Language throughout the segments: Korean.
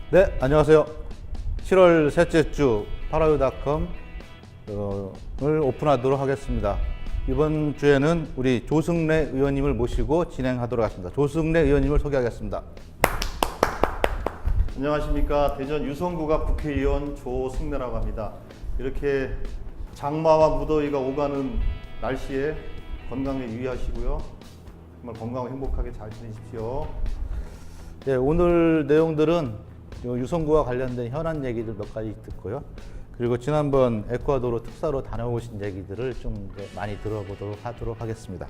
네, 안녕하세요. 7월 셋째 주 파라유닷컴을 오픈하도록 하겠습니다. 이번 주에는 우리 조승래 의원님을 모시고 진행하도록 하겠습니다. 조승래 의원님을 소개하겠습니다. 안녕하십니까. 대전 유성구가 국회의원 조승래라고 합니다. 이렇게 장마와 무더위가 오가는 날씨에 건강에 유의하시고요. 정말 건강하고 행복하게 잘 지내십시오. 네, 오늘 내용들은 유성구와 관련된 현안 얘기들 몇 가지 듣고요. 그리고 지난번 에콰도르 특사로 다녀오신 얘기들을 좀 많이 들어보도록 하도록 하겠습니다.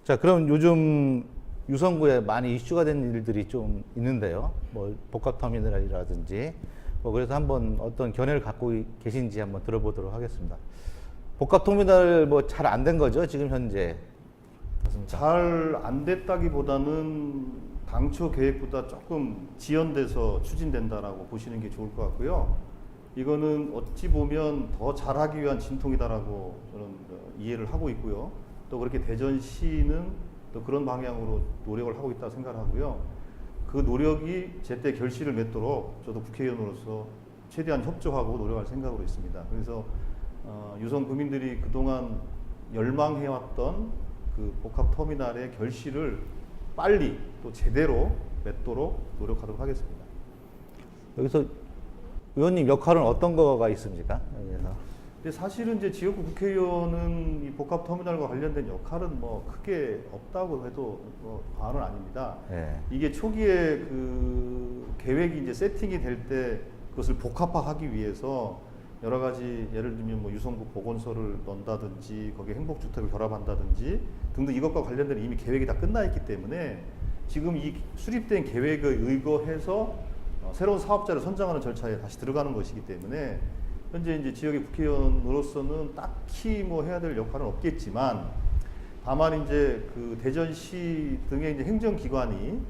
자, 그럼 요즘 유성구에 많이 이슈가 된 일들이 좀 있는데요. 뭐 복합터미널이라든지 그래서 한번 어떤 견해를 갖고 계신지 한번 들어보도록 하겠습니다. 복합터미널 뭐 잘 안 된 거죠, 지금 현재? 잘 안 됐다기보다는 당초 계획보다 조금 지연돼서 추진된다라고 보시는 게 좋을 것 같고요. 이거는 어찌 보면 더 잘하기 위한 진통이다라고 저는 이해를 하고 있고요. 또 그렇게 대전시는 또 그런 방향으로 노력을 하고 있다고 생각하고요. 그 노력이 제때 결실을 맺도록 저도 국회의원으로서 최대한 협조하고 노력할 생각으로 있습니다. 그래서 유성 구민들이 그동안 열망해왔던 그 복합터미널의 결실을 빨리 또 제대로 맺도록 노력하도록 하겠습니다. 여기서 의원님 역할은 어떤 거가 있습니까? 여기서. 근데 사실은 이제 지역구 국회의원은 이 복합터미널과 관련된 역할은 뭐 크게 없다고 해도 뭐 과언은 아닙니다. 네. 이게 초기에 그 계획이 이제 세팅이 될 때 그것을 복합화하기 위해서 여러 가지 예를 들면 뭐 유성구 보건소를 넣는다든지 거기에 행복주택을 결합한다든지 등등 이것과 관련된 이미 계획이 다 끝나 있기 때문에 지금 이 수립된 계획에 의거해서 새로운 사업자를 선정하는 절차에 다시 들어가는 것이기 때문에 현재 이제 지역의 국회의원으로서는 딱히 뭐 해야 될 역할은 없겠지만 다만 이제 그 대전시 등의 이제 행정기관이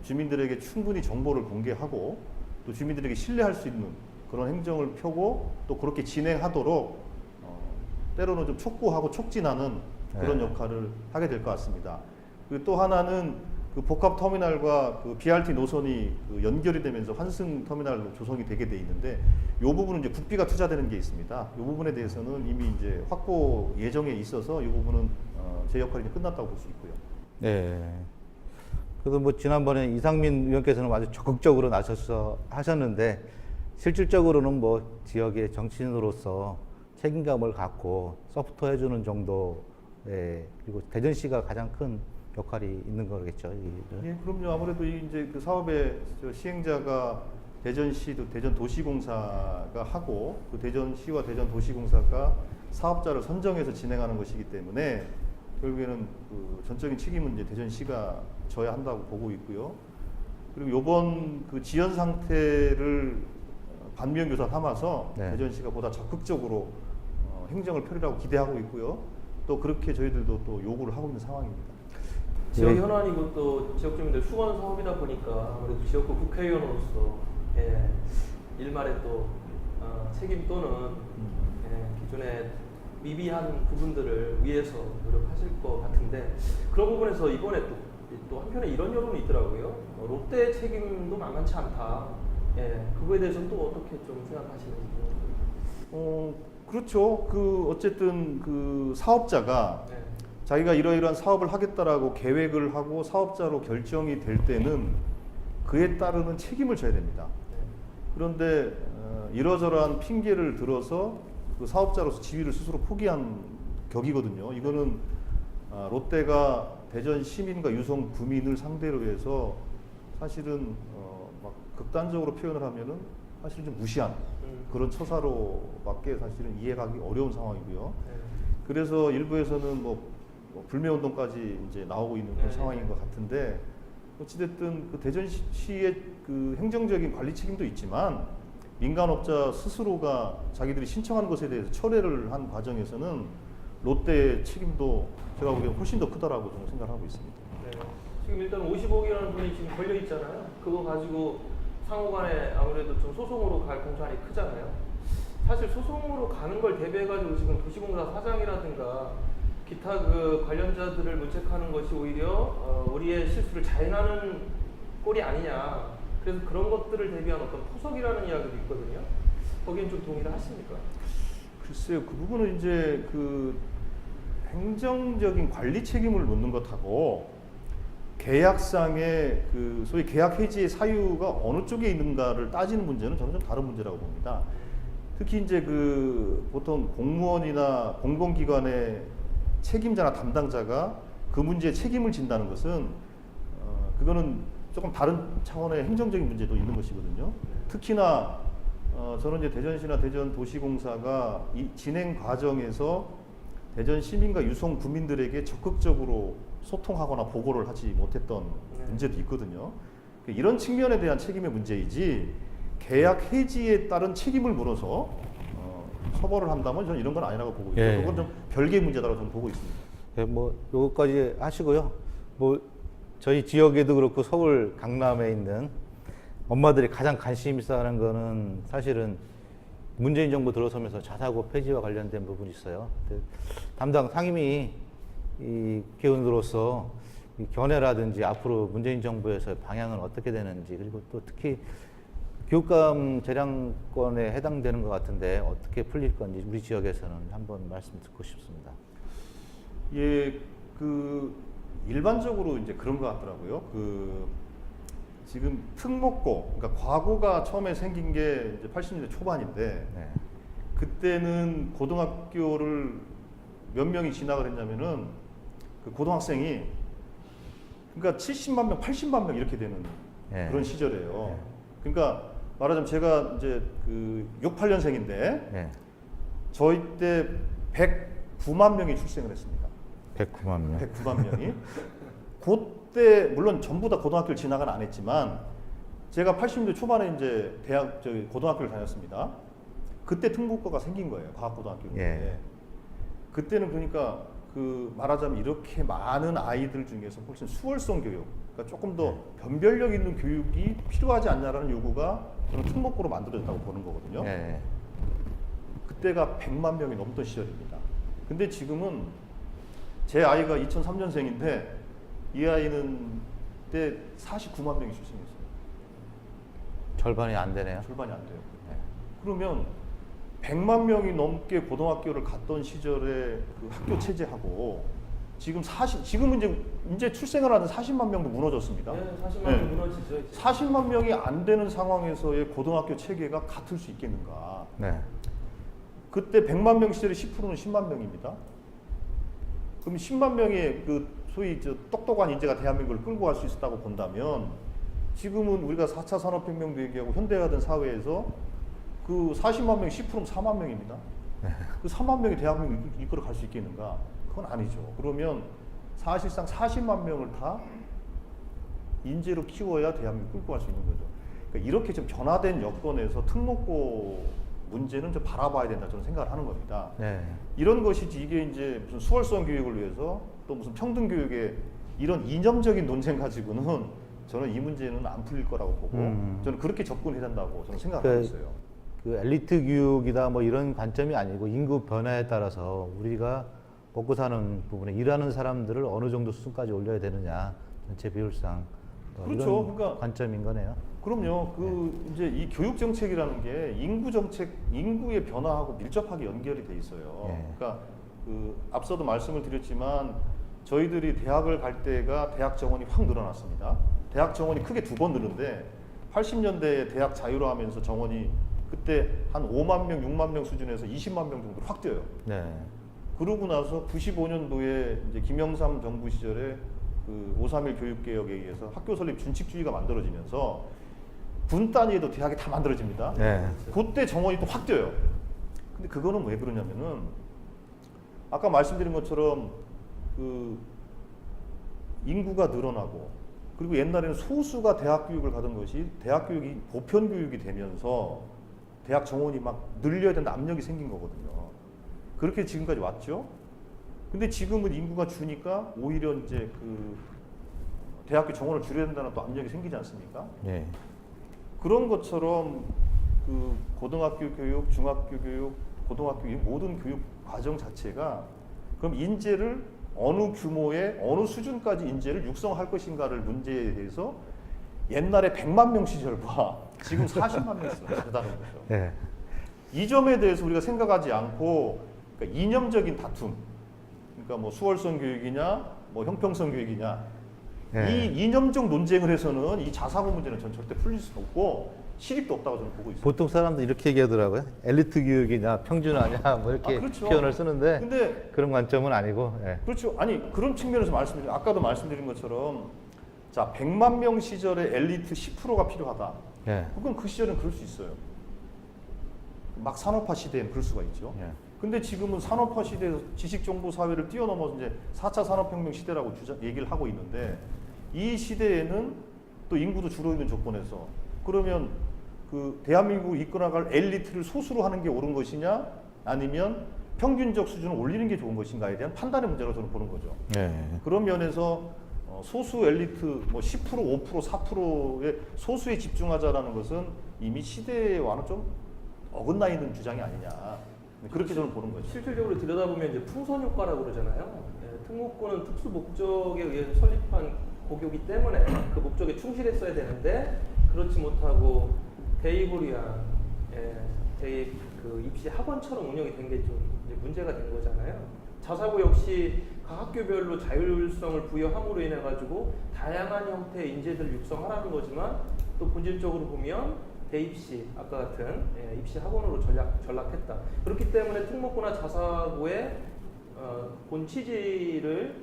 주민들에게 충분히 정보를 공개하고 또 주민들에게 신뢰할 수 있는 그런 행정을 펴고 또 그렇게 진행하도록 때로는 좀 촉구하고 촉진하는 그런 역할을 하게 될 것 같습니다. 그리고 또 하나는 그 복합터미널과 그 BRT 노선이 그 연결이 되면서 환승터미널로 조성이 되게 돼 있는데 이 부분은 이제 국비가 투자되는 게 있습니다. 이 부분에 대해서는 이미 이제 확보 예정에 있어서 이 부분은 제 역할이 이제 끝났다고 볼 수 있고요. 네. 그래도 뭐 지난번에 이상민 의원께서는 아주 적극적으로 나서서 하셨는데 실질적으로는 뭐 지역의 정치인으로서 책임감을 갖고 서포터 해주는 정도의 그리고 대전시가 가장 큰 역할이 있는 거겠죠. 예, 그럼요. 아무래도 이제 그 사업의 시행자가 대전시도 대전도시공사가 하고 그 대전시와 대전도시공사가 사업자를 선정해서 진행하는 것이기 때문에 결국에는 그 전적인 책임은 이제 대전시가 져야 한다고 보고 있고요. 그리고 이번 그 지연 상태를 반면교사 삼아서 네. 대전시가 보다 적극적으로 행정을 펼이라고 기대하고 있고요. 또 그렇게 저희들도 또 요구를 하고 있는 상황입니다. 지역 현안이고 또 지역 주민들 수건 사업이다 보니까 아무래도 지역구 국회의원으로서 일말의 또 책임 또는 기존의 미비한 부분들을 위해서 노력하실 것 같은데 그런 부분에서 이번에 또 한편에 이런 여론이 있더라고요. 롯데 책임도 만만치 않다. 그거에 대해서 또 어떻게 좀 생각하시는지. 그렇죠. 그 어쨌든 그 사업자가 자기가 이러이러한 사업을 하겠다라고 계획을 하고 사업자로 결정이 될 때는 그에 따르는 책임을 져야 됩니다. 그런데 이러저러한 핑계를 들어서 그 사업자로서 지위를 스스로 포기한 격이거든요. 이거는 롯데가 대전 시민과 유성 구민을 상대로 해서 사실은 막 극단적으로 표현을 하면은 사실 좀 무시한 그런 처사로밖에 사실은 이해하기 어려운 상황이고요. 그래서 일부에서는 뭐 불매운동까지 이제 나오고 있는 그런 상황인 것 같은데 어찌됐든 그 대전시의 그 행정적인 관리 책임도 있지만 민간업자 스스로가 자기들이 신청한 것에 대해서 철회를 한 과정에서는 롯데의 책임도 제가 보기엔 훨씬 더 크다라고 저는 생각하고 있습니다. 네. 지금 일단 50억이라는 돈이 지금 걸려 있잖아요. 그거 가지고 상호간에 아무래도 좀 소송으로 갈 공산이 크잖아요. 사실 소송으로 가는 걸 대비해가지고 지금 도시공사 사장이라든가 기타 그 관련자들을 문책하는 것이 오히려 우리의 실수를 자행하는 꼴이 아니냐. 그래서 그런 것들을 대비한 어떤 포석이라는 이야기도 있거든요. 거기엔 좀 동의를 하십니까? 글쎄요, 그 부분은 이제 그 행정적인 관리 책임을 묻는 것하고 계약상의 그 소위 계약 해지의 사유가 어느 쪽에 있는가를 따지는 문제는 저는 좀 다른 문제라고 봅니다. 특히 이제 그 보통 공무원이나 공공기관의 책임자나 담당자가 그 문제에 책임을 진다는 것은 그거는 조금 다른 차원의 행정적인 문제도 있는 것이거든요. 특히나 저는 이제 대전시나 대전도시공사가 이 진행 과정에서 대전 시민과 유성 구민들에게 적극적으로 소통하거나 보고를 하지 못했던 문제도 있거든요. 이런 측면에 대한 책임의 문제이지 계약 해지에 따른 책임을 물어서 처벌을 한다면 저는 이런 건 아니라고 보고 있고 예. 그건 좀 별개의 문제다라고 저는 보고 있습니다. 네, 뭐 요거까지 하시고요. 뭐 저희 지역에도 그렇고 서울 강남에 있는 엄마들이 가장 관심 있어 하는 거는 사실은 문재인 정부 들어서면서 자사고 폐지와 관련된 부분이 있어요. 담당 상임위 이 개원으로서 이 견해라든지 앞으로 문재인 정부에서 방향은 어떻게 되는지, 그리고 또 특히 교육감 재량권에 해당되는 것 같은데 어떻게 풀릴 건지 우리 지역에서는 한번 말씀 듣고 싶습니다. 예, 그 일반적으로 이제 그런 것 같더라고요. 그 지금 특목고, 그러니까 과고가 처음에 생긴 게 이제 80년대 초반인데 네. 그때는 고등학교를 몇 명이 진학을 했냐면은 그 고등학생이 그러니까 70만 명, 80만 명 이렇게 되는 네. 그런 시절이에요. 네. 그러니까 말하자면 제가 이제 그 68년생인데 네. 저희 때 109만 명이 출생을 했습니다. 109만 명. 109만 명이. 그때 물론 전부 다 고등학교를 진학은 안 했지만 제가 80년대 초반에 이제 고등학교를 다녔습니다. 그때 특목고가 생긴 거예요. 과학고등학교인데. 예. 그때는 그러니까 그 말하자면 이렇게 많은 아이들 중에서 훨씬 수월성 교육, 그러니까 조금 더 변별력 있는 교육이 필요하지 않냐라는 요구가 저는 특목고로 만들어졌다고 보는 거거든요. 예. 그때가 100만 명이 넘던 시절입니다. 근데 지금은 제 아이가 2003년생인데 이 아이는 그때 49만 명이 출생했어요. 절반이 안 되네요. 절반이 안 돼요. 네. 그러면 100만 명이 넘게 고등학교를 갔던 시절의 그 학교 체제하고 지금은 이제 출생을 하는 40만 명도 무너졌습니다. 네, 40만 네. 명 무너지죠. 이제. 40만 명이 안 되는 상황에서의 고등학교 체계가 같을 수 있겠는가? 네. 그때 100만 명 시절에 10%는 10만 명입니다. 그럼 10만 명의 그 소위 똑똑한 인재가 대한민국을 끌고 갈 수 있었다고 본다면 지금은 우리가 4차 산업혁명도 얘기하고 현대화된 사회에서 그 40만 명이 10%면 4만 명입니다. 그 4만 명이 대한민국을 이끌어 갈 수 있겠는가? 그건 아니죠. 그러면 사실상 40만 명을 다 인재로 키워야 대한민국을 끌고 갈 수 있는 거죠. 그러니까 이렇게 좀 변화된 여건에서 특목고 문제는 좀 바라봐야 된다 저는 생각을 하는 겁니다. 네. 이런 것이지 이게 이제 무슨 수월성 교육을 위해서 또 무슨 평등 교육의 이런 이념적인 논쟁 가지고는 저는 이 문제는 안 풀릴 거라고 보고 저는 그렇게 접근해야 된다고 저는 생각하고 있어요. 그 엘리트 교육이다 뭐 이런 관점이 아니고 인구 변화에 따라서 우리가 먹고 사는 부분에 일하는 사람들을 어느 정도 수준까지 올려야 되느냐 전체 비율상 그렇죠. 이런 그러니까 관점인 거네요. 그럼요. 이제 이 교육 정책이라는 게 인구 정책, 인구의 변화하고 밀접하게 연결이 돼 있어요. 예. 그러니까 앞서도 말씀을 드렸지만 저희들이 대학을 갈 때가 대학 정원이 확 늘어났습니다. 대학 정원이 크게 2번 늘는데 80년대에 대학 자유화하면서 정원이 그때 한 5만 명, 6만 명 수준에서 20만 명 정도로 확 뛰어요. 네. 그러고 나서 95년도에 이제 김영삼 정부 시절에 그 5.3일 교육개혁에 의해서 학교 설립 준칙주의가 만들어지면서 군 단위에도 대학이 다 만들어집니다. 네. 그때 정원이 또 확 뛰어요. 근데 그거는 왜 그러냐면은 아까 말씀드린 것처럼 그 인구가 늘어나고 그리고 옛날에는 소수가 대학 교육을 가던 것이 대학 교육이 보편 교육이 되면서 대학 정원이 막 늘려야 된다 압력이 생긴 거거든요. 그렇게 지금까지 왔죠. 근데 지금은 인구가 주니까 오히려 이제 그 대학교 정원을 줄여야 된다는 또 압력이 생기지 않습니까? 네. 그런 것처럼 그 고등학교 교육, 중학교 교육, 고등학교 교육 모든 교육 과정 자체가 그럼 인재를 어느 규모의 어느 수준까지 인재를 육성할 것인가를 문제에 대해서 옛날에 100만 명 시절과 지금 40만 명이 다르다는 거죠. 예. 이 점에 대해서 우리가 생각하지 않고 그러니까 이념적인 다툼, 그러니까 뭐 수월성 교육이냐, 뭐 형평성 교육이냐, 예. 이 이념적 논쟁을 해서는 이 자사고 문제는 전 절대 풀릴 수 없고 실익도 없다고 저는 보고 있습니다. 보통 사람들 이렇게 얘기하더라고요. 엘리트 교육이냐 평준화냐 뭐 이렇게 그렇죠. 표현을 쓰는데 근데 그런 관점은 아니고. 예. 그렇죠. 아니 그런 측면에서 말씀드린 아까도 말씀드린 것처럼 자 100만 명 시절에 엘리트 10%가 필요하다. 예. 그건 그 시절은 그럴 수 있어요. 막 산업화 시대에는 그럴 수가 있죠. 예. 근데 지금은 산업화 시대에서 지식정보 사회를 뛰어넘어서 이제 4차 산업혁명 시대라고 얘기를 하고 있는데 이 시대에는 또 인구도 줄어있는 조건에서 그러면 그 대한민국을 이끌어갈 엘리트를 소수로 하는 게 옳은 것이냐 아니면 평균적 수준을 올리는 게 좋은 것인가에 대한 판단의 문제라고 저는 보는 거죠. 예. 그런 면에서 소수 엘리트 뭐 10%, 5%, 4%의 소수에 집중하자라는 것은 이미 시대와는 좀 어긋나 있는 주장이 아니냐. 그렇게 저는 보는 거죠. 실질적으로 들여다보면 이제 풍선 효과라고 그러잖아요. 예, 특목고는 특수 목적에 의해서 설립한 고교이기 때문에 그 목적에 충실했어야 되는데 그렇지 못하고 대입을 위한 대입 그 입시 학원처럼 운영이 된 게 좀 문제가 된 거잖아요. 자사고 역시 각 학교별로 자율성을 부여함으로 인해 가지고 다양한 형태의 인재들을 육성하라는 거지만 또 본질적으로 보면 대입시 아까 같은 입시 학원으로 전락했다. 그렇기 때문에 특목고나 자사고의 본 취지를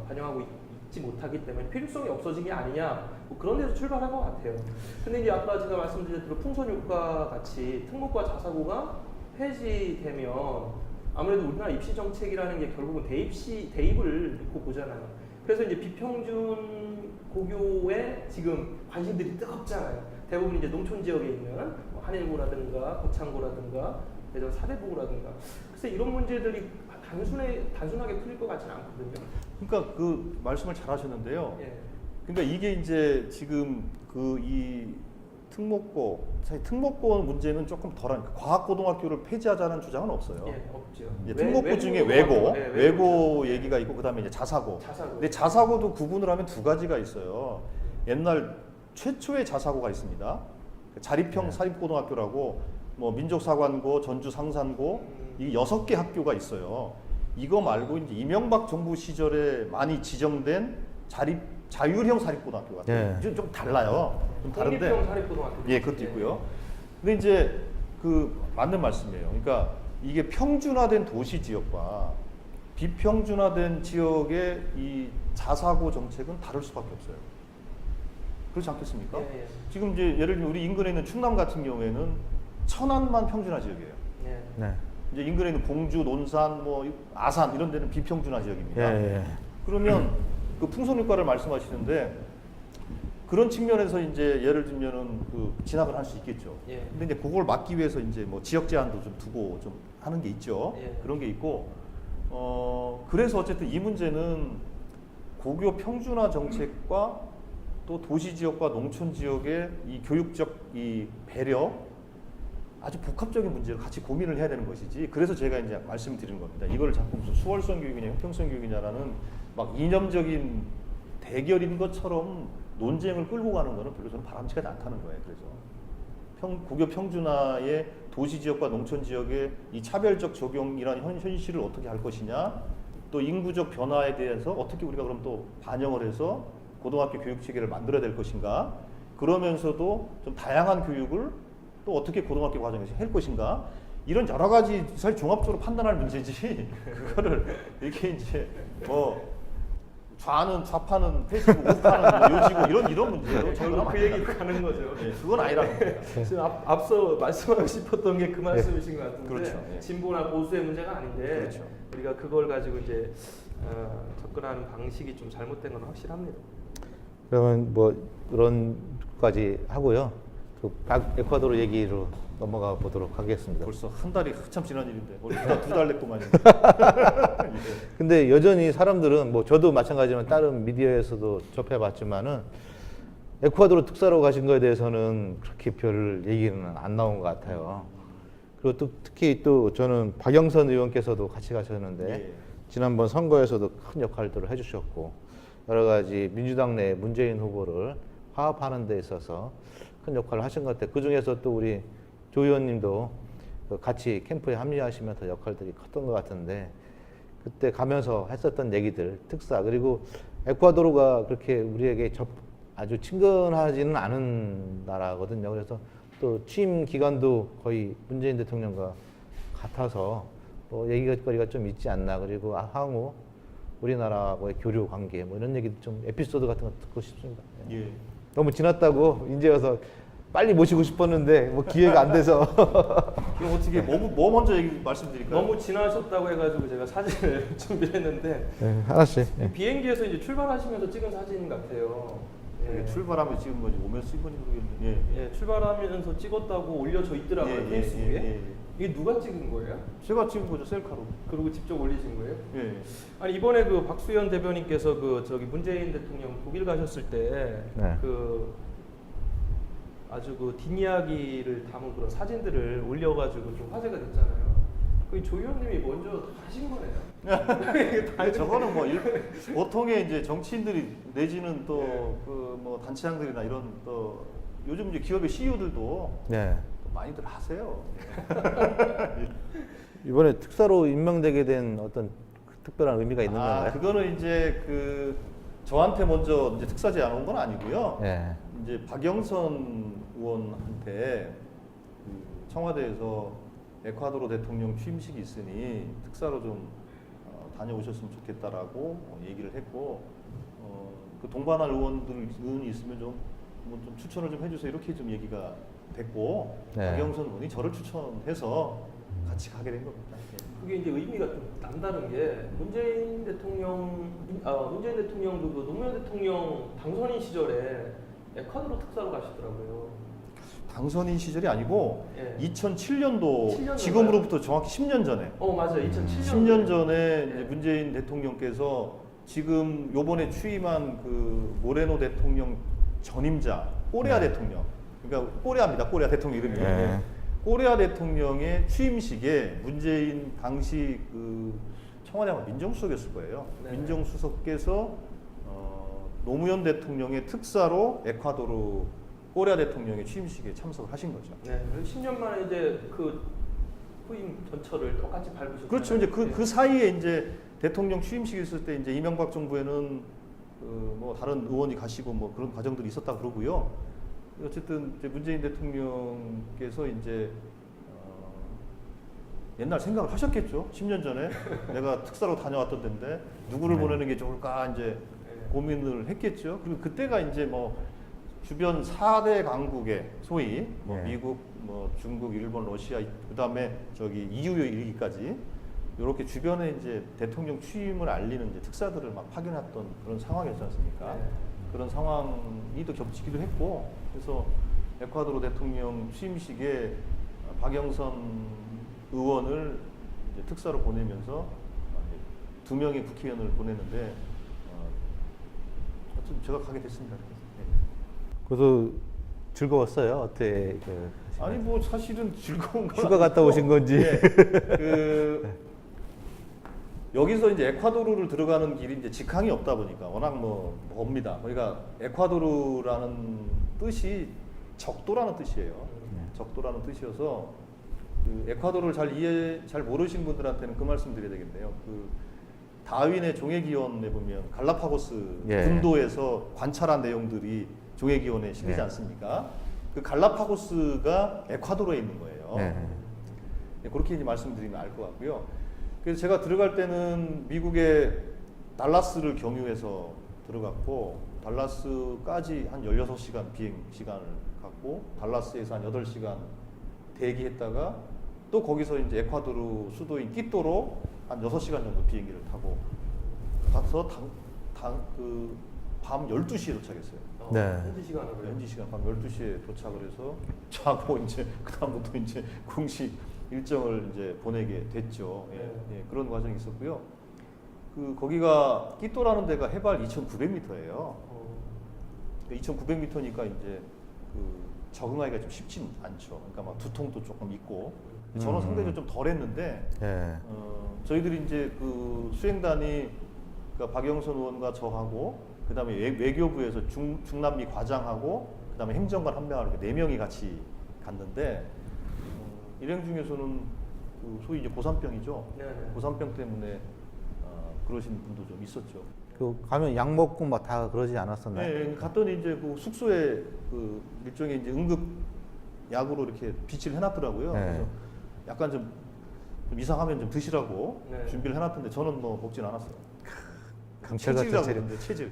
반영하고 있지 못하기 때문에 필요성이 없어진 게 아니냐 뭐 그런 데서 출발한 것 같아요. 근데 이제 아까 제가 말씀드린 대로 풍선 효과 같이 특목고와 자사고가 폐지되면 아무래도 우리나라 입시 정책이라는 게 결국은 대입을 놓고 보잖아요. 그래서 이제 비평준 고교에 지금 관심들이 뜨겁잖아요. 대부분 이제 농촌 지역에 있는 뭐 한일고라든가 거창고라든가 예전 사대부고라든가 그래서 이런 문제들이 단순하게 풀릴 것 같지는 않거든요. 그러니까 그 말씀을 잘 하셨는데요. 예. 그러니까 이게 이제 지금 그 이 특목고, 사실 특목고 문제는 조금 덜한 과학고등학교를 폐지하자는 주장은 없어요. 예, 없죠. 이제 특목고 중에 외고, 예, 외고 얘기가 있고 그다음에 이제 자사고. 자사고. 근데 자사고도 구분을 하면 두 가지가 있어요. 옛날 최초의 자사고가 있습니다. 자립형 사립고등학교라고 뭐 민족사관고, 전주상산고 이 6개 학교가 있어요. 이거 말고 이제 이명박 정부 시절에 많이 지정된 자율형 사립고등학교 같아요. 예. 좀 달라요. 좀 다른데. 독립형 사립고등학교. 예, 그것도 있고요. 근데 이제 그 맞는 말씀이에요. 그러니까 이게 평준화된 도시 지역과 비평준화된 지역의 이 자사고 정책은 다를 수밖에 없어요. 그렇지 않겠습니까? 예, 예. 지금 이제 예를 들면 우리 인근에 있는 충남 같은 경우에는 천안만 평준화 지역이에요. 예. 네. 이제 인근에 있는 공주, 논산, 뭐 아산 이런 데는 비평준화 지역입니다. 예. 그러면 그 풍선 효과를 말씀하시는데 그런 측면에서 이제 예를 들면은 그 진학을 할 수 있겠죠. 예. 근데 이제 그걸 막기 위해서 이제 뭐 지역 제한도 좀 두고 좀 하는 게 있죠. 예. 그런 게 있고 그래서 어쨌든 이 문제는 고교 평준화 정책과 또 도시 지역과 농촌 지역의 이 교육적 이 배려 아주 복합적인 문제를 같이 고민을 해야 되는 것이지. 그래서 제가 이제 말씀드리는 겁니다. 이걸 자꾸 무슨 수월성 교육이냐 형평성 교육이냐라는 막 이념적인 대결인 것처럼 논쟁을 끌고 가는 거는 별로 저는 바람직하지 않다는 거예요. 그래서 고교 평준화의 도시 지역과 농촌 지역의 이 차별적 적용이라는 현실을 어떻게 할 것이냐, 또 인구적 변화에 대해서 어떻게 우리가 그럼 또 반영을 해서 고등학교 교육 체계를 만들어야 될 것인가, 그러면서도 좀 다양한 교육을 또 어떻게 고등학교 과정에서 할 것인가, 이런 여러 가지 사실 종합적으로 판단할 문제지 그거를 이렇게 이제 뭐 좌파는 페이스북, 우파는 뭐 요지고 이런 문제로 결국 그 얘기 가는 거죠. 예, 그건 아니라는 겁니다. 지금 앞서 말씀하고 싶었던 게 그 말씀이신 것 같은데 그렇죠. 예. 진보나 보수의 문제가 아닌데 그렇죠. 우리가 그걸 가지고 이제 접근하는 방식이 좀 잘못된 건 확실합니다. 그러면 뭐 그런 것까지 하고요. 그 에콰도르 얘기로 넘어가 보도록 하겠습니다. 벌써 한 달이 한참 지난 일인데 오늘 두달 냈구만요. 근데 여전히 사람들은 뭐 저도 마찬가지지만 다른 미디어에서도 접해봤지만은 에콰도르 특사로 가신 거에 대해서는 그렇게 별 얘기는 안 나온 것 같아요. 그리고 또 특히 또 저는 박영선 의원께서도 같이 가셨는데 예. 지난번 선거에서도 큰 역할들을 해주셨고 여러 가지 민주당 내 문재인 후보를 화합하는 데 있어서 큰 역할을 하신 것 같아요. 그 중에서 또 우리 조 의원님도 그 같이 캠프에 합류하시면서 역할들이 컸던 것 같은데 그때 가면서 했었던 얘기들, 특사 그리고 에콰도르가 그렇게 우리에게 아주 친근하지는 않은 나라거든요. 그래서 또 취임 기간도 거의 문재인 대통령과 같아서 뭐 얘기거리가 좀 있지 않나. 그리고 향후 우리나라하고의 교류 관계 뭐 이런 얘기 좀 에피소드 같은 거 듣고 싶습니다. 예. 너무 지났다고 이제 와서 빨리 모시고 싶었는데 뭐 기회가 안 돼서 그럼 어떻게 뭐 먼저 말씀드릴까요? 너무 지나셨다고 해가지고 제가 사진을 준비했는데 네, 하나씩. 비행기에서 이제 출발하시면서 찍은 사진 같아요. 이게 출발하면 찍은 건지 오면서 찍은 건지 모르겠는데. 예. 예, 출발하면서 찍었다고 올려져 있더라고요, 페이스북에. 이게 누가 찍은 거예요? 제가 찍은 거죠, 셀카로. 그리고 직접 올리신 거예요? 예. 아니 이번에 그 박수현 대변인께서 그 저기 문재인 대통령 독일 가셨을 때 네. 그 아주 그 뒷이야기를 담은 그런 사진들을 올려가지고 좀 화제가 됐잖아요. 그 조 의원님이 먼저 하신 거네요. 아니, 저거는 뭐 보통의 이제 정치인들이 내지는 또 그 뭐 단체장들이나 이런 또 요즘 이제 기업의 CEO들도 네. 많이들 하세요. 이번에 특사로 임명되게 된 어떤 특별한 의미가 있는 건가요? 그거는 이제 그 저한테 먼저 이제 특사 제안 온 건 아니고요. 네. 이제 박영선 의원한테 그 청와대에서 에콰도르 대통령 취임식이 있으니 특사로 좀 다녀오셨으면 좋겠다라고 얘기를 했고 그 동반할 의원이 있으면 좀 추천을 좀 해주세요 이렇게 좀 얘기가 됐고 네. 박영선 의원이 저를 추천해서 같이 가게 된 겁니다. 그게 이제 의미가 좀 남다른 게 문재인 대통령도 그 노무현 대통령 당선인 시절에 에콰도르 특사로 가시더라고요. 당선인 시절이 아니고 예. 2007년도 지금으로부터 정확히 10년 전에 맞아요. 2007년. 10년 전에 이제 예. 문재인 대통령께서 지금 요번에 취임한 그 모레노 대통령 전임자 꼬레아 네. 대통령, 그러니까 꼬레아입니다. 꼬레아 대통령 이름이. 네. 꼬레아 대통령의 취임식에 문재인 당시 그 청와대 아마 민정수석이었을 거예요. 네. 민정수석께서 노무현 대통령의 특사로 에콰도르 꼬레아 대통령의 취임식에 참석을 하신 거죠. 네. 10년 만에 이제 그 후임 전철을 똑같이 밟으셨어요. 그렇죠. 이제 그 사이에 이제 대통령 취임식이 있을 때 이제 이명박 정부에는 뭐 다른 의원이 가시고 뭐 그런 과정들이 있었다 그러고요. 어쨌든 이제 문재인 대통령께서 이제 옛날 생각을 하셨겠죠. 10년 전에 내가 특사로 다녀왔던 데인데 누구를 네. 보내는 게 좋을까 이제 고민을 했겠죠. 그리고 그때가 이제 뭐 주변 4대 강국의 소위 뭐 네. 미국, 뭐 중국, 일본, 러시아, 그다음에 저기 EU에 이르기까지 이렇게 주변에 이제 대통령 취임을 알리는 이제 특사들을 막 파견했던 그런 상황이었지 않습니까? 네. 그런 상황이 또 겹치기도 했고, 그래서 에콰도르 대통령 취임식에 박영선 의원을 이제 특사로 보내면서 2명의 국회의원을 보냈는데 어쨌든 제가 가게 됐습니다. 그래서 즐거웠어요. 어때? 아니 뭐 사실은 즐거운 건 휴가 갔다 아니고, 오신 건지. 예, 여기서 이제 에콰도르를 들어가는 길이 이제 직항이 없다 보니까 워낙 뭐 멉니다. 그러니까 에콰도르라는 뜻이 적도라는 뜻이에요. 적도라는 뜻이어서 그 에콰도르를 잘 모르신 분들한테는 그 말씀 드려야 되겠네요. 그 다윈의 종회기원에 보면 갈라파고스 예. 군도에서 관찰한 내용들이 종회기원에 실리지 예. 않습니까? 그 갈라파고스가 에콰도르에 있는 거예요. 네. 네, 그렇게 이제 말씀드리면 알 것 같고요. 그래서 제가 들어갈 때는 미국의 달라스를 경유해서 들어갔고 달라스까지 한 16시간 비행 시간을 갖고 달라스에서 한 8시간 대기했다가 또 거기서 이제 에콰도르 수도인 끼또로 한 6시간 정도 비행기를 타고 가서 밤 12시에 도착했어요. 네. 현지 시간으로. 현지 시간 밤 12시에 도착을 해서 자고 이제 그다음부터 이제 공식 일정을 이제 보내게 됐죠. 예, 예, 그런 과정이 있었고요. 거기가 끼또라는 데가 해발 2,900m예요. 2,900m니까 이제 적응하기가 좀 쉽진 않죠. 그러니까 막 두통도 조금 있고. 저는 상대적으로 좀 덜했는데 네. 저희들이 이제 그 수행단이 그러니까 박영선 의원과 저하고 그다음에 외교부에서 중남미 과장하고 그다음에 행정관 한 명하고 이렇게 4명이 같이 갔는데 일행 중에서는 그 소위 이제 고산병이죠. 네네. 고산병 때문에 그러신 분도 좀 있었죠. 그 가면 약 먹고 막 다 그러지 않았었나요? 네, 갔더니 이제 그 숙소에 그 일종의 이제 응급 약으로 이렇게 비치를 해놨더라고요. 네. 그래서 약간 좀 이상하면 좀 드시라고 네. 준비를 해놨던데 저는 뭐 먹진 않았어요. 강철 같은 체질이라고 체력. 그러는데 체질.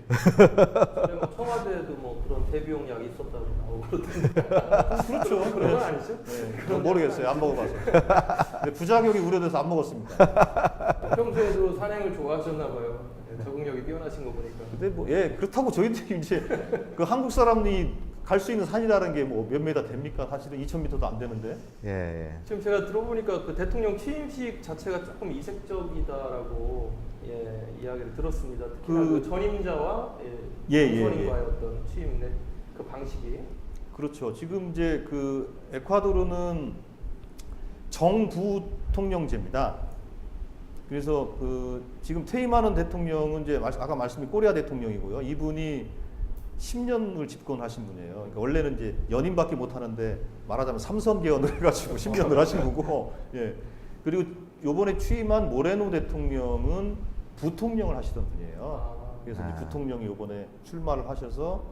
전에 뭐 청와대에도 뭐 그런 대비용 약이 있었다고 나오고 그러던데. 그렇죠. 그런 건 아니죠? 네, 그건 모르겠어요. 안 먹어봐서. 근데 부작용이 우려돼서 안 먹었습니다. 평소에도 산행을 좋아하셨나 봐요. 네, 적응력이 뛰어나신 거 보니까. 근데 뭐 예 그렇다고 저희들이 이제 그 한국 사람이 갈 수 있는 산이라는 게 뭐 몇 미터 됩니까? 사실은 2,000m도 안 되는데. 예, 예. 지금 제가 들어보니까 그 대통령 취임식 자체가 조금 이색적이다라고 이야기를 들었습니다. 특히나 그 전임자와 선임과의 어떤 취임 그 방식이. 그렇죠. 지금 이제 그 에콰도르는 정부통령제입니다. 그래서 그 지금 퇴임하는 대통령은 이제 아까 말씀드린 꼬리아 대통령이고요. 이분이 10년을 집권하신 분이에요. 그러니까 원래는 이제 연임밖에 못 하는데 말하자면 삼선 개헌을 해가지고 10년을 하신 거고. 예. 그리고 요번에 취임한 모레노 대통령은 부통령을 하시던 분이에요. 그래서 이제 부통령이 요번에 출마를 하셔서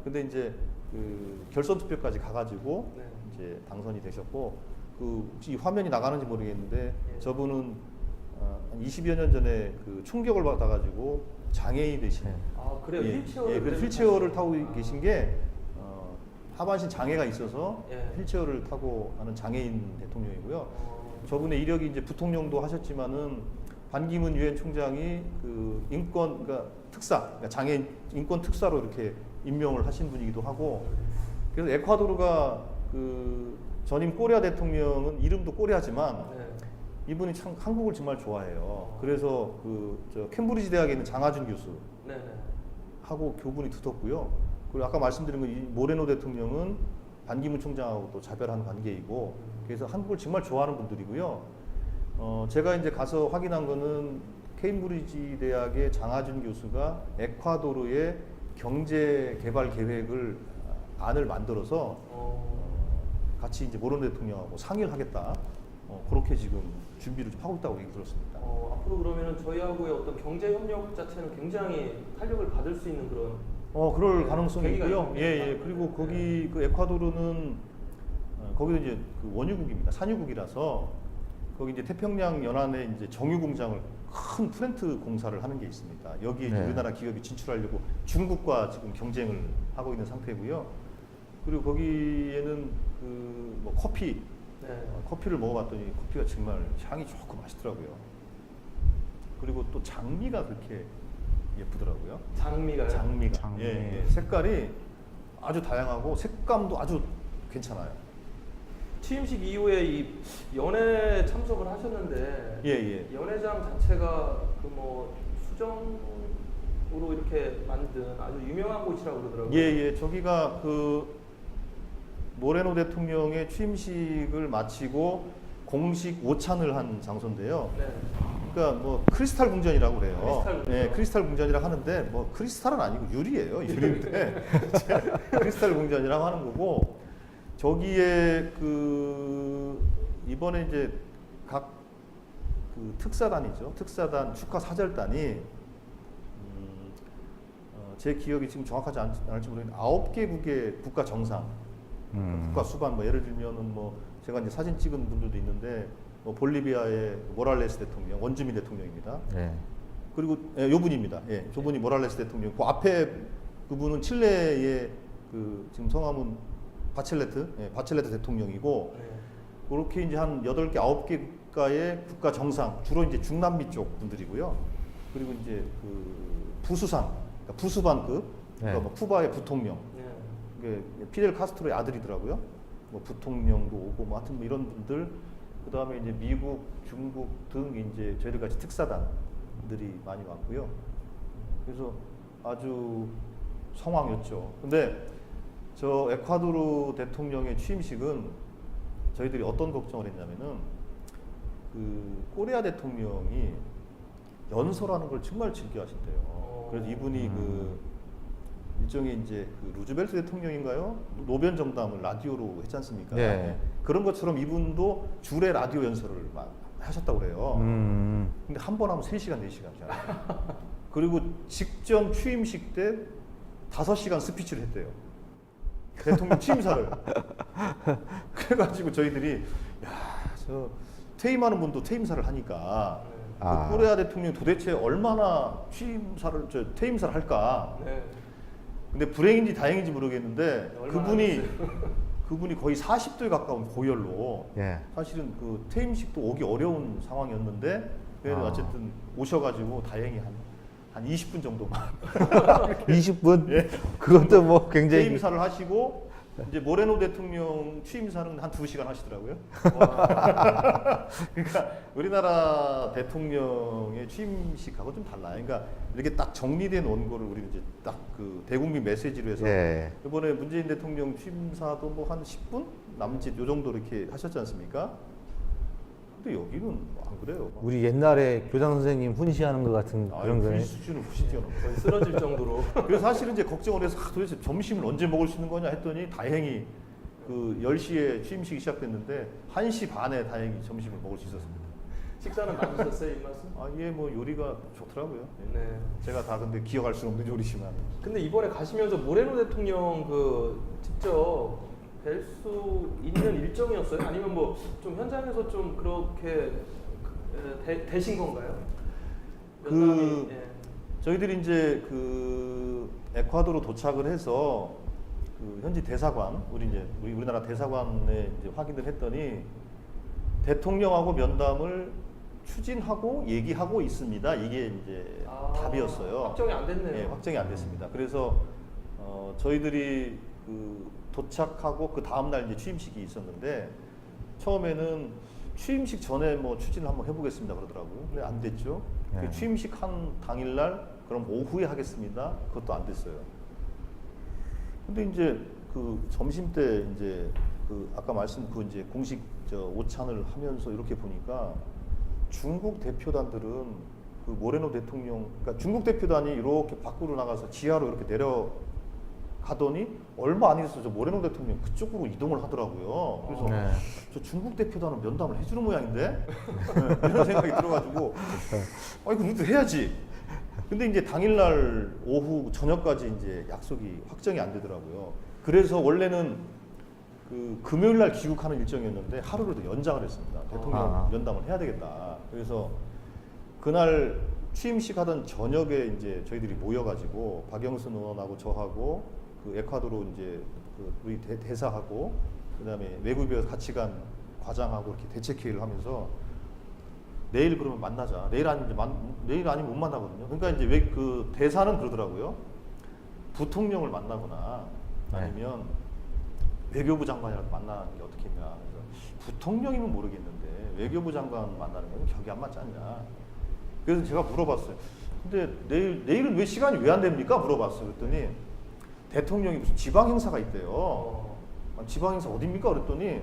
근데 이제 그 결선 투표까지 가가지고 네. 이제 당선이 되셨고 그 혹시 이 화면이 나가는지 모르겠는데 저분은 한 20여 년 전에 그 총격을 받아가지고 장애인이 되신. 네. 아 그래요? 예, 휠체어를. 예, 그래서 휠체어를 타고 계신 게 하반신 장애가 있어서 예. 휠체어를 타고 하는 장애인 대통령이고요. 어, 저분의 이력이 이제 부통령도 하셨지만은 반기문 유엔 총장이 그 인권 그러니까 특사, 그러니까 장애인 인권 특사로 이렇게 임명을 하신 분이기도 하고. 그래서 에콰도르가 그 전임 꼬리아 대통령은 이름도 꼬리아지만 네. 이분이 참 한국을 정말 좋아해요. 그래서 그 저 캠브리지 대학에 있는 장하준 교수 네네. 하고 교분이 두텁고요. 그리고 아까 말씀드린 이 모레노 대통령은 반기문 총장하고 또 자별한 관계이고, 그래서 한국을 정말 좋아하는 분들이고요. 제가 이제 가서 확인한 거는 케임브리지 대학의 장하준 교수가 에콰도르의 경제 개발 계획을 안을 만들어서 같이 이제 모레노 대통령하고 상의를 하겠다. 그렇게 지금 준비를 좀 하고 있다고 얘기 들었습니다. 앞으로 그러면은 저희하고의 어떤 경제 협력 자체는 굉장히 탄력을 받을 수 있는 그런. 그럴 네, 가능성이 계기가 있고요. 있겠네요. 예, 예. 그리고 거기 그 에콰도르는 거기도 이제 그 원유국입니다. 산유국이라서 거기 이제 태평양 연안에 이제 정유 공장을 큰 플랜트 공사를 하는 게 있습니다. 여기에 이제 네. 우리나라 기업이 진출하려고 중국과 지금 경쟁을 하고 있는 상태고요. 그리고 거기에는 그 뭐 커피를 먹어봤더니 커피가 정말 향이 좋고 맛있더라고요. 그리고 또 장미가 그렇게 예쁘더라고요. 장미가요? 장미가. 장미. 예, 예. 색깔이 아주 다양하고 색감도 아주 괜찮아요. 취임식 이후에 이 연회 참석을 하셨는데 예, 예. 연회장 자체가 그 뭐 수정으로 이렇게 만든 아주 유명한 곳이라고 그러더라고요. 예, 예. 저기가 그 모레노 대통령의 취임식을 마치고 공식 오찬을 한 장소인데요. 네. 그러니까 뭐 크리스탈 궁전이라고 그래요. 크리스탈 궁전. 예, 크리스탈 궁전이라고 하는데 뭐 크리스탈은 아니고 유리예요. 유리인데 크리스탈 궁전이라고 하는 거고, 저기에 그 이번에 이제 각 그 특사단이죠. 특사단 축하 사절단이 제 기억이 지금 정확하지 않을지 모르겠는데 9개국의 국가 정상, 국가 수반, 뭐 예를 들면은 뭐 제가 이제 사진 찍은 분들도 있는데 뭐 볼리비아의 모랄레스 대통령, 원주민 대통령입니다. 네. 그리고 요 분입니다. 예, 저분이 모랄레스 대통령. 그 앞에 그분은 칠레의 그 지금 성함은 바첼레트 대통령이고, 네. 그렇게 이제 한 8개, 9개 국가의 국가 정상, 주로 이제 중남미 쪽 분들이고요. 그리고 이제 그 부수상, 그러니까 부수반급, 그러니까 네. 뭐 쿠바의 부통령, 네. 이게 피델 카스트로의 아들이더라고요. 뭐 부통령도 오고, 뭐 하여튼 뭐 이런 분들, 그 다음에 이제 미국, 중국 등 이제 저희들 같이 특사단들이 많이 왔고요. 그래서 아주 성황이었죠. 근데 저 에콰도르 대통령의 취임식은 저희들이 어떤 걱정을 했냐면은 그 꼬리아 대통령이 연설하는 걸 정말 즐겨 하신대요. 그래서 이분이 그 일종의 이제 그 루즈벨트 대통령인가요? 노변 정담을 라디오로 했지 않습니까? 네. 그런 것처럼 이분도 주례 라디오 연설을 막 하셨다고 그래요. 근데 한 번 하면 3시간, 4시간이잖아요. 그리고 직전 취임식 때 5시간 스피치를 했대요. 대통령 취임사를. 그래가지고 저희들이 야, 저 퇴임하는 분도 퇴임사를 하니까 아. 코레아 대통령이 도대체 얼마나 퇴임사를 할까? 네. 근데 불행인지 다행인지 모르겠는데 얼마나 그분이 거의 40도에 가까운 고열로 예. 사실은 그 퇴임식도 오기 어려운 상황이었는데 그래도 어쨌든 오셔가지고 다행히 한 20분 정도만 20분? 예. 그것도 뭐 굉장히 퇴임사를 하시고 이제 모레노 대통령 취임사는 한 2시간 하시더라고요. 그러니까 우리나라 대통령의 취임식하고 좀 달라요. 그러니까 이렇게 딱 정리된 원고를 우리는 이제 딱 그 대국민 메시지로 해서 예. 이번에 문재인 대통령 취임사도 뭐 한 10분 남짓 요 정도 이렇게 하셨지 않습니까? 근데 여기는 안 그래요. 우리 옛날에 교장 선생님 훈시하는 것 같은 그런 그 거네. 수준은 훨씬 뛰어넘어요. 거의 쓰러질 정도로. 그래서 사실은 이제 걱정을 해서 도대체 점심을 언제 먹을 수 있는 거냐 했더니 다행히 그 10시에 취임식이 시작됐는데 1시 반에 다행히 점심을 먹을 수 있었습니다. 식사는 맞으셨어요, 입맛은? 아, 이게 뭐 요리가 좋더라고요. 예. 네. 제가 다 근데 기억할 수 없는 요리지만. 근데 이번에 가시면서 모레노 대통령 그 직접 뵐 수 있는 일정이었어요? 아니면 뭐 좀 현장에서 좀 그렇게 되신 건가요? 면담이, 예. 저희들이 이제 그 에콰도르 도착을 해서 그 현지 대사관 우리나라 대사관에 이제 확인을 했더니 대통령하고 면담을 추진하고 얘기하고 있습니다. 이게 이제 답이었어요. 확정이 안 됐네요. 네, 확정이 안 됐습니다. 그래서 저희들이 그 도착하고 그 다음 날 이제 취임식이 있었는데 처음에는 취임식 전에 뭐 추진을 한번 해보겠습니다 그러더라고요. 근데 안 됐죠. 네. 취임식 한 당일날 그럼 오후에 하겠습니다. 그것도 안 됐어요. 근데 이제 그 점심 때 이제 그 아까 말씀 그 이제 공식 오찬을 하면서 이렇게 보니까 중국 대표단들은 그 모레노 대통령, 그러니까 중국 대표단이 이렇게 밖으로 나가서 지하로 이렇게 내려가더니 얼마 안 있어서 저 모레노 대통령 그쪽으로 이동을 하더라고요. 그래서 네. 저 중국 대표단은 면담을 해주는 모양인데 네, 이런 생각이 들어가지고 아 이거 우리도 해야지. 근데 이제 당일날 오후 저녁까지 이제 약속이 확정이 안 되더라고요. 그래서 원래는 그 금요일날 귀국하는 일정이었는데 하루를 더 연장을 했습니다. 대통령 면담을 해야 되겠다. 그래서 그날 취임식 하던 저녁에 이제 저희들이 모여가지고 박영순 의원하고 저하고 그 에콰도르 이제 그 우리 대사하고 그다음에 외국에 같이 간 과장하고 이렇게 대책회의를 하면서 내일 그러면 만나자. 내일 아니면 못 만나거든요. 그러니까 이제 그 대사는 그러더라고요. 부통령을 만나거나 아니면 외교부 장관이라도 만나는 게 어떻겠냐. 그래서 부통령이면 모르겠는데 외교부 장관 만나는 건 격이 안 맞지 않냐. 그래서 제가 물어봤어요. 근데 내일은 왜 시간이 왜 안 됩니까? 물어봤어요. 그랬더니 대통령이 무슨 지방 행사가 있대요. 지방 행사 어딥니까? 그랬더니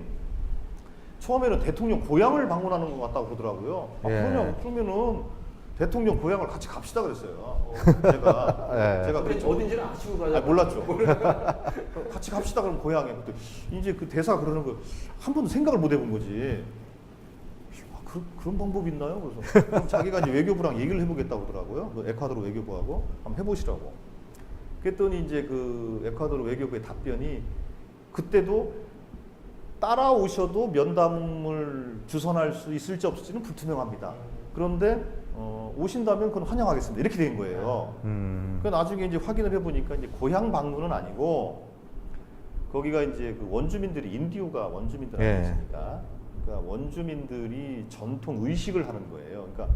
처음에는 대통령 고향을 방문하는 것 같다고 그러더라고요. 예. 그러면은 대통령 고향을 같이 갑시다 그랬어요. 제가 근데 어딘지는 아시고 가자. 몰랐죠. 같이 갑시다 그러면 고향에. 그때 이제 그 대사가 그러는 거 한 번도 생각을 못 해본 거지. 그런 방법이 있나요? 그래서 그럼 자기가 이제 외교부랑 얘기를 해보겠다고 그러더라고요. 그 에콰도르 외교부하고 한번 해보시라고. 그랬더니 이제 그 에콰도르 외교부의 답변이 그때도 따라오셔도 면담을 주선할 수 있을지 없을지는 불투명합니다. 그런데 오신다면 그건 환영하겠습니다. 이렇게 된 거예요. 그 나중에 이제 확인을 해보니까 이제 고향 방문은 아니고 거기가 이제 그 원주민들이 인디오가 원주민들 아니겠습니까? 그러니까 원주민들이 전통 의식을 하는 거예요. 그러니까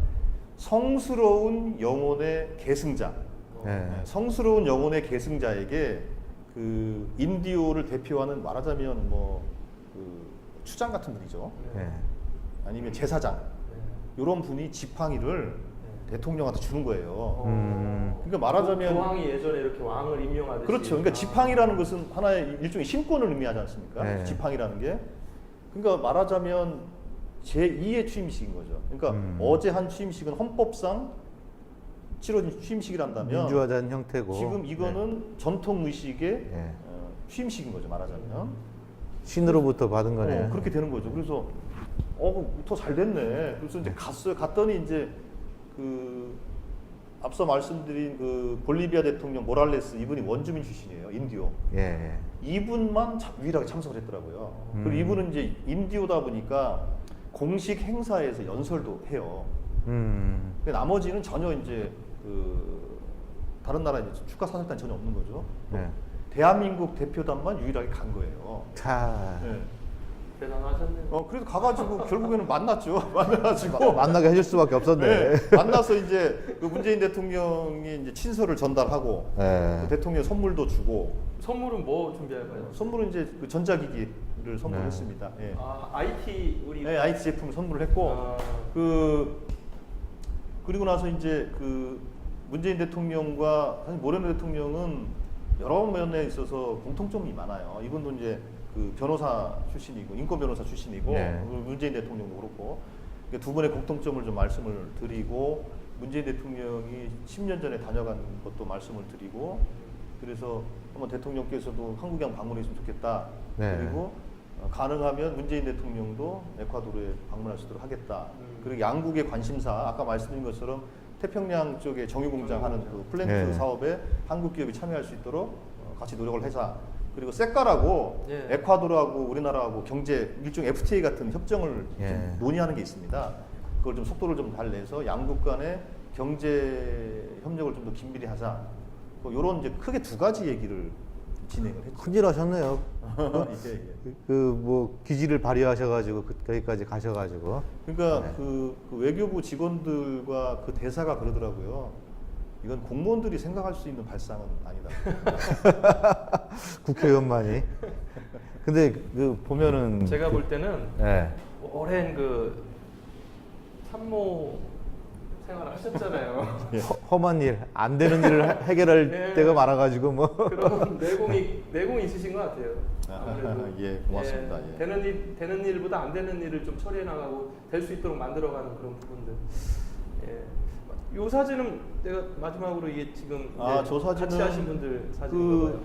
성스러운 영혼의 계승자, 성스러운 영혼의 계승자에게 그 인디오를 대표하는 말하자면 뭐 그 추장 같은 분이죠. 아니면 제사장 이런 분이 지팡이를 대통령한테 주는 거예요. 그러니까 말하자면 교황이 예전에 이렇게 왕을 임명하듯이. 그렇죠. 그러니까 지팡이라는 것은 하나의 일종의 신권을 의미하지 않습니까? 네. 지팡이라는 게. 그러니까 말하자면 제2의 취임식인 거죠. 그러니까 어제 한 취임식은 헌법상 치러진 취임식이란다면 민주화된 형태고 지금 이거는 전통 의식의 네. 취임식인 거죠, 말하자면. 신으로부터 받은 거네요. 그렇게 되는 거죠. 그래서 더 잘 됐네. 그래서 이제 갔어요. 갔더니 이제 그 앞서 말씀드린 그 볼리비아 대통령 모랄레스, 이분이 원주민 출신이에요. 인디오. 예. 이분만 유일하게 참석을 했더라고요. 그리고 이분은 이제 인디오다 보니까 공식 행사에서 연설도 해요. 근데 나머지는 전혀 이제 그 다른 나라 이제 축하 사절단 전혀 없는 거죠. 네. 대한민국 대표단만 유일하게 간 거예요. 자, 네. 대단하셨네요. 그래서 가가지고 결국에는 만났죠. 만나가지고 만나게 해줄 수밖에 없었네. 만나서 이제 그 문재인 대통령이 이제 친서를 전달하고 네. 그 대통령 선물도 주고 선물은 뭐 준비할까요? 선물은 이제 그 전자기기를 선물했습니다. 예. IT 우리 네, IT 제품을 선물을 했고 아. 그리고 나서 이제 그 문재인 대통령과 사실 모레노 대통령은 여러 면에 있어서 공통점이 많아요. 이분도 이제 그 변호사 출신이고 인권 변호사 출신이고 네. 문재인 대통령도 그렇고 그러니까 두 분의 공통점을 좀 말씀을 드리고 문재인 대통령이 10년 전에 다녀간 것도 말씀을 드리고 그래서 한번 대통령께서도 한국에 한번 방문했으면 좋겠다. 네. 그리고 가능하면 문재인 대통령도 에콰도르에 방문할 수 있도록 하겠다. 그리고 양국의 관심사 아까 말씀드린 것처럼 태평양 쪽에 정유공장 하는 그 플랜트 네. 사업에 한국 기업이 참여할 수 있도록 같이 노력을 하자. 그리고 세카라고 예. 에콰도르하고 우리나라하고 경제 일종 FTA 같은 협정을 예. 좀 논의하는 게 있습니다. 그걸 좀 속도를 좀 잘 내서 양국 간의 경제 협력을 좀 더 긴밀히 하자. 이런 이제 크게 두 가지 얘기를 진행을 했죠. 큰일 하셨네요. 예, 예. 그 뭐 기지를 발휘하셔가지고 거기까지 가셔가지고. 그러니까 네. 그 외교부 직원들과 그 대사가 그러더라고요. 이건 공무원들이 생각할 수 있는 발상은 아니다. 국회의원만이. 근데 그 보면은 제가 볼 때는 예. 오랜 그 참모 생활을 하셨잖아요. 험한 일, 안 되는 일을 해결할 예. 때가 많아가지고 뭐. 그런 내공이 있으신 것 같아요. 아무래도 예, 고맙습니다. 예. 되는 일보다 안 되는 일을 좀 처리해 나가고 될 수 있도록 만들어가는 그런 부분들. 예. 요 사진은 내가 마지막으로 이게 지금 저 사진은 같이 하신 분들 사진인가 그 봐요.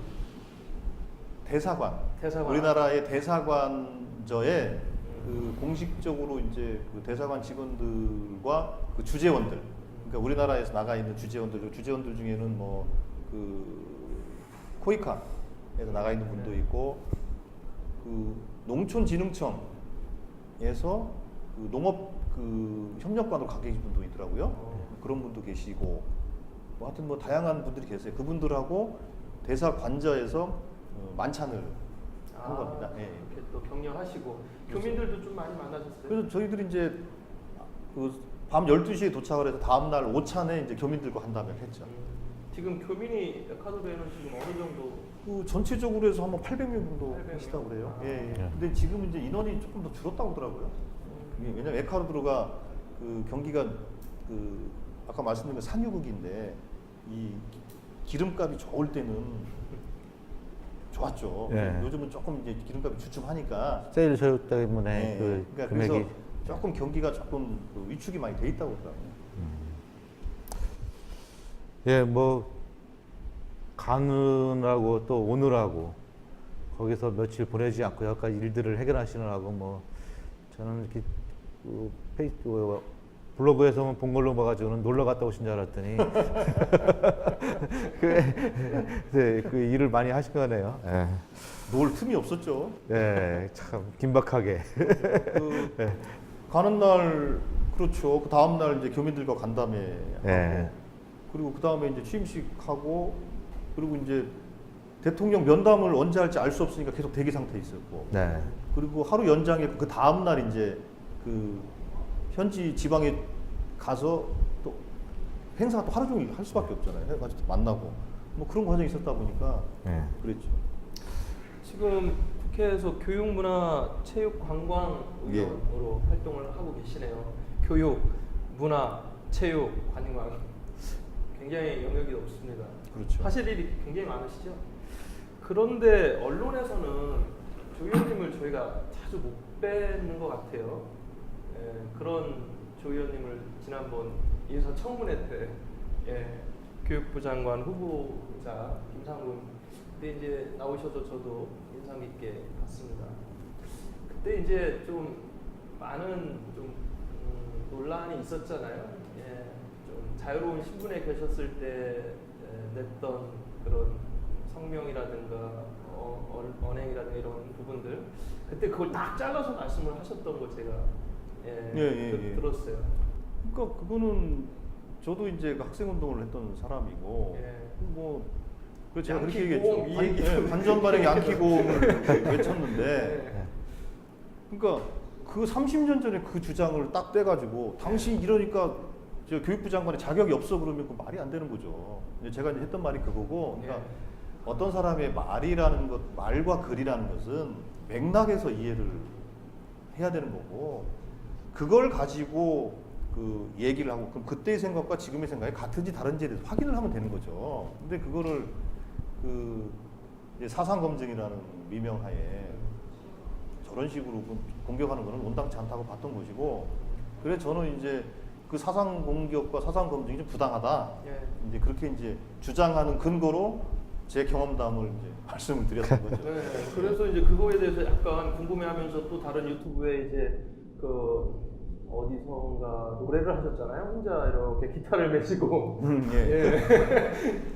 대사관. 대사관. 우리나라의 대사관저에 그 공식적으로 이제 그 대사관 직원들과 그 주재원들, 그러니까 우리나라에서 나가 있는 주재원들 중에는 뭐 그 코이카에서 나가 있는 분도 있고 그 농촌진흥청에서 그 농업 그 협력관으로 가 계신 분도 있더라고요. 그런 분도 계시고 뭐 하여튼 뭐 다양한 분들이 계세요. 그분들하고 대사관저에서 만찬을 한 겁니다. 예. 이렇게 또 격려하시고 교민들도 좀 많이 만나셨어요. 그래서 저희들이 이제 그 밤 12시에 도착을 해서 다음 날 오찬에 이제 교민들과 한다면 했죠. 지금 교민이 에콰도르에는 지금 어느 정도? 그 전체적으로 해서 한번 800명 정도 800명? 하시다고 그래요. 아. 예, 예. 근데 지금 이제 인원이 조금 더 줄었다고 하더라고요. 왜냐면 에콰도르가 그 경기가 그 아까 말씀드린 그 산유국인데 이 기름값이 좋을 때는 좋았죠. 예. 요즘은 조금 이제 기름값이 주춤하니까 세일 저녁 때문에 예, 그 그러니까 금액이 그래서 조금 경기가 조금 그 위축이 많이 돼 있다고 그러더라고요. 예, 뭐 가느라고 또 오느라고 거기서 며칠 보내지 않고 여러 가지 일들을 해결하시느라고 뭐 저는 이렇게 그 블로그에서만 본 걸로 봐가지고는 놀러 갔다 오신 줄 알았더니 그 일을 많이 하신 거네요. 예. 놀 틈이 없었죠. 예, 참 긴박하게. 그 가는 날 그렇죠. 그 다음 날 이제 교민들과 간담회 하고 예. 그리고 그 다음에 이제 취임식 하고 그리고 이제 대통령 면담을 언제 할지 알 수 없으니까 계속 대기 상태에 있었고 네. 그리고 하루 연장에 그 다음 날 이제 그 현지 지방에 가서 또 행사가 또 하루 종일 할 수밖에 없잖아요. 해가지고 또 만나고 뭐 그런 과정이 있었다 보니까 예. 그랬죠. 지금 국회에서 교육문화체육관광의원으로 예. 활동을 하고 계시네요. 교육, 문화, 체육, 관광 굉장히 영역이 높습니다. 그렇죠. 하실 일이 굉장히 많으시죠? 그런데 언론에서는 조 의원님을 저희가 자주 못 뵙는 것 같아요. 예, 그런 조 의원님을 지난번 인사청문회 때 예, 교육부 장관 후보자 김상훈 그때 이제 나오셔서 저도 인상 깊게 봤습니다. 그때 이제 좀 많은 좀 논란이 있었잖아요. 예, 좀 자유로운 신분에 계셨을 때 냈던 그런 성명이라든가 언행이라든가 이런 부분들 그때 그걸 딱 잘라서 말씀을 하셨던 거 제가 들었어요. 그러니까 그거는 저도 이제 그 학생운동을 했던 사람이고 예. 그 제가 그렇게 양키고음 이 얘기죠. 반전발행 양키고음을 외쳤는데 네. 그러니까 그 30년 전에 그 주장을 딱 떼가지고 당신 이러니까 저 교육부 장관의 자격이 없어 그러면 그 말이 안 되는 거죠. 제가 이제 했던 말이 그거고, 그러니까 예. 어떤 사람의 말이라는 것, 말과 글이라는 것은 맥락에서 이해를 해야 되는 거고, 그걸 가지고 그 얘기를 하고, 그럼 그때의 생각과 지금의 생각이 같은지 다른지에 대해서 확인을 하면 되는 거죠. 근데 그거를 그 이제 사상 검증이라는 미명하에 저런 식으로 공격하는 것은 온당치 않다고 봤던 것이고, 그래서 저는 이제 그 사상 공격과 사상 검증이 좀 부당하다. 예. 이제 그렇게 이제 주장하는 근거로 제 경험담을 이제 말씀을 드렸던 거죠. 네, 그래서 이제 그거에 대해서 약간 궁금해하면서 또 다른 유튜브에 이제 그 어디선가 노래를 하셨잖아요. 혼자 이렇게 기타를 메시고. 예. 예.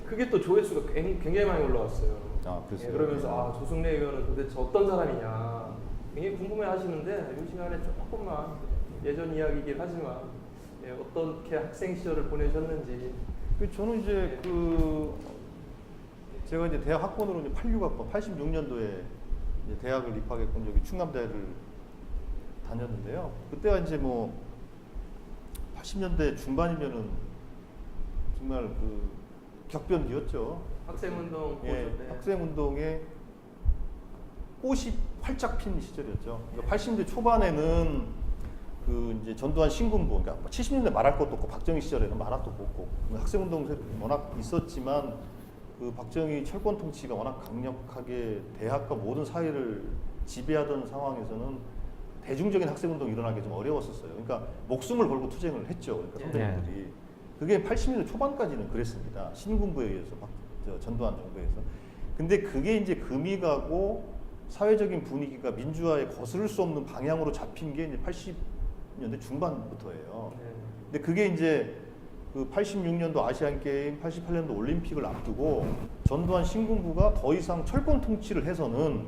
그게 또 조회수가 굉장히 많이 올라왔어요. 아, 그랬어요? 예, 그러면서 조승래 의원은 도대체 어떤 사람이냐 굉장히 궁금해하시는데 이 시간에 조금만 예전 이야기이긴 하지만 어떻게 학생 시절을 보내셨는지. 저는 이제 제가 이제 대학 학번으로 이제 86학번, 86년도에 이제 대학을 입학했고 여기 충남대를 다녔는데요. 그때가 이제 80년대 중반이면은 정말 그 격변기였죠. 학생운동 예, 보셨네. 학생운동에 꽃이 활짝 핀 시절이었죠. 그러니까 80년대 초반에는 그 이제 전두환 신군부, 그러니까 70년대 말할 것도 없고 박정희 시절에는 말할 것도 없고 학생운동 워낙 있었지만 그 박정희 철권 통치가 워낙 강력하게 대학과 모든 사회를 지배하던 상황에서는 대중적인 학생운동이 일어나기 좀 어려웠었어요. 그러니까 목숨을 걸고 투쟁을 했죠. 그러니까 선배님들이. 그게 80년대 초반까지는 그랬습니다. 신군부에 의해서 전두환 정부에서. 근데 그게 이제 금이 가고 사회적인 분위기가 민주화에 거스를 수 없는 방향으로 잡힌 게 이제 80년대 중반부터예요. 근데 그게 이제 그 86년도 아시안 게임, 88년도 올림픽을 앞두고 전두환 신군부가 더 이상 철권 통치를 해서는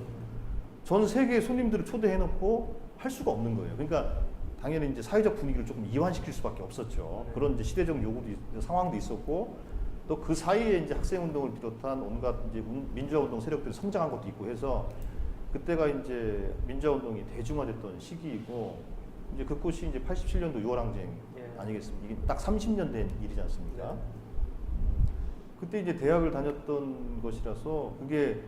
전 세계 손님들을 초대해놓고 할 수가 없는 거예요. 그러니까 당연히 이제 사회적 분위기를 조금 이완시킬 수밖에 없었죠. 그런 이제 시대적 요구도 상황도 있었고 또 그 사이에 이제 학생운동을 비롯한 온갖 이제 민주화운동 세력들이 성장한 것도 있고 해서 그때가 이제 민주화운동이 대중화됐던 시기이고 이제 그것이 이제 87년도 6월항쟁 아니겠습니까? 이게 딱 30년 된 일이지 않습니까? 그때 이제 대학을 다녔던 것이라서 그게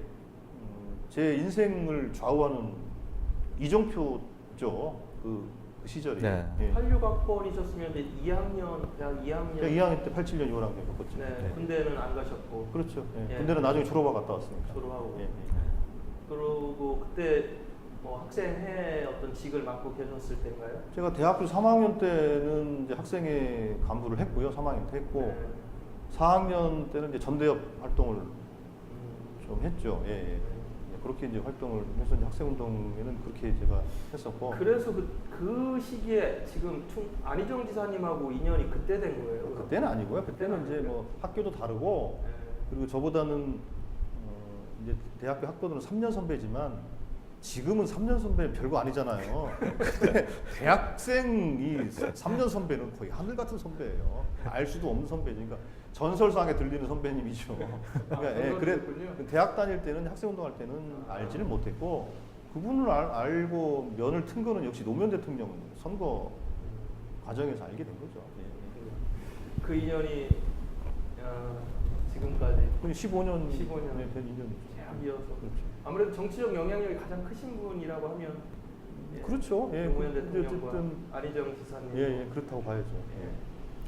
제 인생을 좌우하는 이정표죠. 그 시절이. 네. 예. 86학번이셨으면 이제 2학년, 대학 2학년. 2학년 때 87년 6월항쟁 겪었죠. 네, 군대는 안 가셨고. 그렇죠. 예. 예. 군대는 나중에 졸업하고 갔다 왔으니까. 졸업하고. 예. 그리고 그때 학생회 어떤 직을 맡고 계셨을 때인가요? 제가 대학교 3학년 때는 이제 학생회 간부를 했고요. 3학년 때 했고 네. 4학년 때는 이제 전대협 활동을 좀 했죠. 예. 그렇게 이제 활동을 해서 이제 학생운동에는 그렇게 제가 했었고. 그래서 그 시기에 지금 안희정 지사님하고 인연이 그때 된 거예요? 그때는 아니고요. 그때는 이제 학교도 다르고 네. 그리고 저보다는 이제 대학교 학번으로 3년 선배지만 지금은 3년 선배는 별거 아니잖아요. 근데 대학생이 3년 선배는 거의 하늘 같은 선배예요. 알 수도 없는 선배죠. 그러니까 전설상에 들리는 선배님이죠. 그러니까 그래 대학 다닐 때는 학생운동할 때는 알지를 못했고 그분을 알고 면을 튼 거는 역시 노무현 대통령 선거 과정에서 알게 된 거죠. 그 인연이 지금까지 15년 15년 된 인연이죠. 계속 이어서 그렇죠. 아무래도 정치적 영향력이 가장 크신 분이라고 하면 그렇죠. 예, 노무현 대통령과 어쨌든 안희정 지사님. 예, 그렇다고 봐야죠.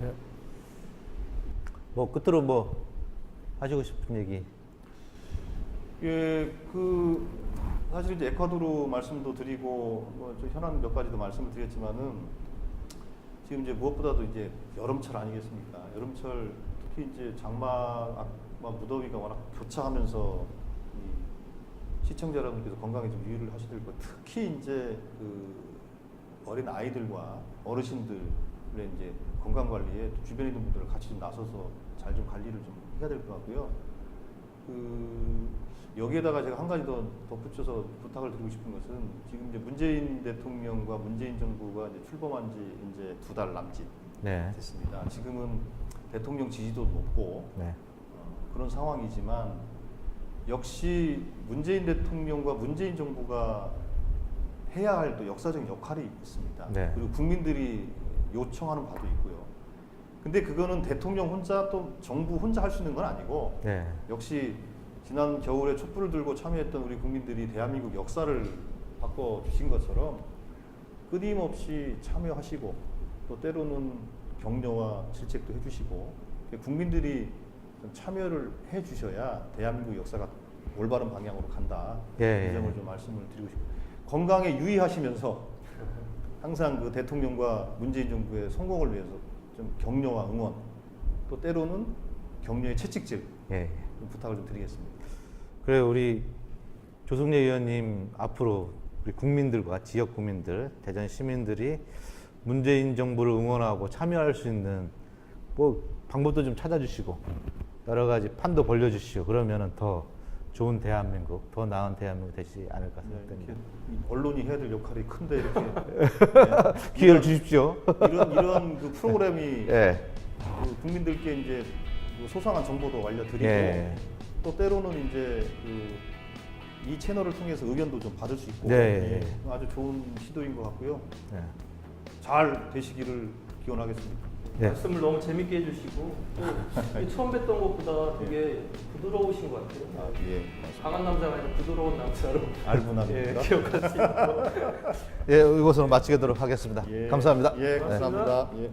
예. 끝으로 하시고 싶은 얘기. 예, 사실 이제 에콰도르 말씀도 드리고 저 현안 몇 가지도 말씀을 드렸지만은 지금 이제 무엇보다도 이제 여름철 아니겠습니까? 여름철 특히 이제 장마, 무더위가 워낙 교차하면서 이 시청자 여러분께서 건강에 좀 유의를 하셔야 될 것. 특히 이제 그 어린 아이들과 어르신들의 이제 건강 관리에 주변에 있는 분들을 같이 좀 나서서 잘 좀 관리를 좀 해야 될 것 같고요. 그 여기에다가 제가 한 가지 더 덧붙여서 부탁을 드리고 싶은 것은 지금 이제 문재인 대통령과 문재인 정부가 이제 출범한 지 이제 2달 남짓 네. 됐습니다. 지금은 대통령 지지도 높고 네. 그런 상황이지만 역시 문재인 대통령과 문재인 정부가 해야 할 또 역사적인 역할이 있습니다. 네. 그리고 국민들이 요청하는 바도 있고요. 근데 그거는 대통령 혼자 또 정부 혼자 할 수 있는 건 아니고 네. 역시 지난 겨울에 촛불을 들고 참여했던 우리 국민들이 대한민국 역사를 바꿔주신 것처럼 끊임없이 참여하시고 또 때로는 격려와 질책도 해주시고 국민들이 좀 참여를 해주셔야 대한민국 역사가 올바른 방향으로 간다. 예, 이 점을 좀 말씀을 드리고 싶고 건강에 유의하시면서 항상 그 대통령과 문재인 정부의 성공을 위해서 좀 격려와 응원 또 때로는 격려의 채찍질 예. 좀 부탁을 좀 드리겠습니다. 그래 우리 조승래 의원님 앞으로 우리 국민들과 지역 국민들, 대전 시민들이 문재인 정부를 응원하고 참여할 수 있는 뭐 방법도 좀 찾아주시고 여러 가지 판도 벌려주시고 그러면은 더 좋은 대한민국, 더 나은 대한민국 되지 않을까 네, 생각됩니다. 이렇게 언론이 해야 될 역할이 큰데 이렇게 기회를 주십시오. 이런 그 프로그램이 예. 그 국민들께 이제 그 소상한 정보도 알려드리고 예. 또 때로는 이제 그 이 채널을 통해서 의견도 좀 받을 수 있고 네. 예, 아주 좋은 시도인 것 같고요. 예. 잘 되시기를 기원하겠습니다. 예. 말씀을 너무 재밌게 해주시고 또 처음 뵀던 것보다 되게 부드러우신 것 같아요. 예, 강한 남자가 아니라 부드러운 남자로 알분합니다. 기억할 수 있고. 예, 이것으로 마치도록 하겠습니다. 예, 감사합니다. 예, 네. 감사합니다. 예.